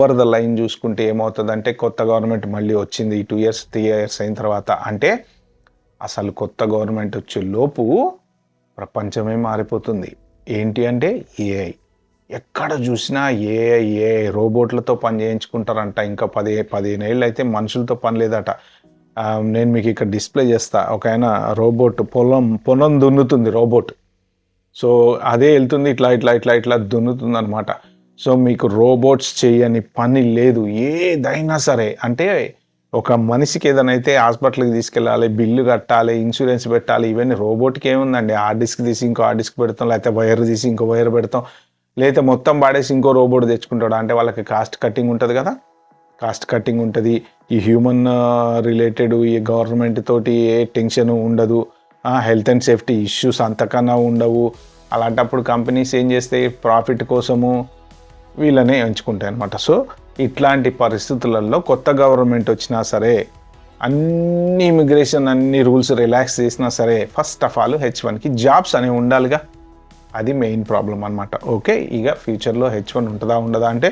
Over the line చూసుకుంటే ఏమవుతుందంటే కొత్త గవర్నమెంట్ మళ్ళీ వచ్చింది 2 ఇయర్స్ 3 ఇయర్స్ అయిన తర్వాత అంటే అసలు కొత్త గవర్నమెంట్ వచ్చే లోపు ప్రపంచమే మారిపోతుంది. ఏంటి అంటే ఏఐ. ఎక్కడ చూసినా ఏఐ రోబోట్లతో పని చేయించుకుంటారంట. ఇంకా 15 ఏళ్ళు అయితే మనుషులతో పని లేదట. నేను మీకు ఇక్కడ డిస్ప్లే చేస్తా. ఒక ఆయన రోబోట్ పొలం దున్నుతుంది రోబోట్. సో అదే వెళ్తుంది ఇట్లా దున్నుతుంది అనమాట. సో మీకు రోబోట్స్ చేయని పని లేదు ఏదైనా సరే. అంటే ఒక మనిషికి ఏదైనా అయితే హాస్పిటల్కి తీసుకెళ్ళాలి, బిల్లు కట్టాలి, ఇన్సూరెన్స్ పెట్టాలి, ఇవన్నీ రోబోట్కి ఏముందండి, ఆ డిస్క్ తీసి ఇంకో ఆ డిస్క్ పెడతాం, లేకపోతే వైర్ తీసి ఇంకో వైర్ పెడతాం, లేకపోతే మొత్తం పాడేసి ఇంకో రోబోట్ తెచ్చుకుంటాడు. అంటే వాళ్ళకి కాస్ట్ కట్టింగ్ ఉంటుంది కదా, కాస్ట్ కట్టింగ్ ఉంటుంది. ఈ హ్యూమన్ రిలేటెడ్ ఈ గవర్నమెంట్ తోటి ఏ టెన్షన్ ఉండదు, హెల్త్ అండ్ సేఫ్టీ ఇష్యూస్ అంతకన్నా ఉండవు. అలాంటప్పుడు కంపెనీస్ ఏం చేస్తాయి, ప్రాఫిట్ కోసము వీళ్ళనే ఎంచుకుంటాయి అనమాట. సో ఇట్లాంటి పరిస్థితులలో కొత్త గవర్నమెంట్ వచ్చినా సరే, అన్ని ఇమిగ్రేషన్ అన్ని రూల్స్ రిలాక్స్ చేసినా సరే, ఫస్ట్ ఆఫ్ ఆల్ H1కి జాబ్స్ అనేవి ఉండాలిగా. అది మెయిన్ ప్రాబ్లం అనమాట. ఓకే, ఇక ఫ్యూచర్లో H1 ఉంటుందా ఉండదా అంటే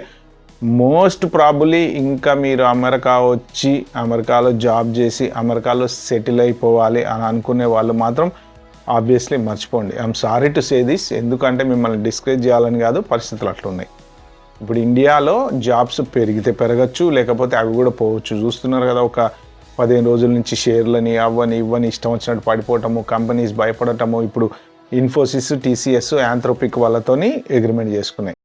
మోస్ట్ ప్రాబబ్లీ ఇంకా మీరు అమెరికా వచ్చి అమెరికాలో జాబ్ చేసి అమెరికాలో సెటిల్ అయిపోవాలి అని అనుకునే వాళ్ళు మాత్రం ఆబ్వియస్లీ మర్చిపోండి. I'm sorry to say this. ఎందుకంటే మిమ్మల్ని డిస్కరేజ్ చేయాలని కాదు, పరిస్థితులు అట్లున్నాయి. ఇప్పుడు ఇండియాలో జాబ్స్ పెరిగితే పెరగచ్చు, లేకపోతే అవి కూడా పోవచ్చు. చూస్తున్నారు కదా, ఒక 15 రోజుల నుంచి షేర్లని ఇవ్వని ఇష్టం వచ్చినట్టు పడిపోవటము, కంపెనీస్ భయపడటము. ఇప్పుడు ఇన్ఫోసిస్, TCS, యాంథ్రోపిక్ వాళ్ళతోని అగ్రిమెంట్ చేసుకున్నాయి.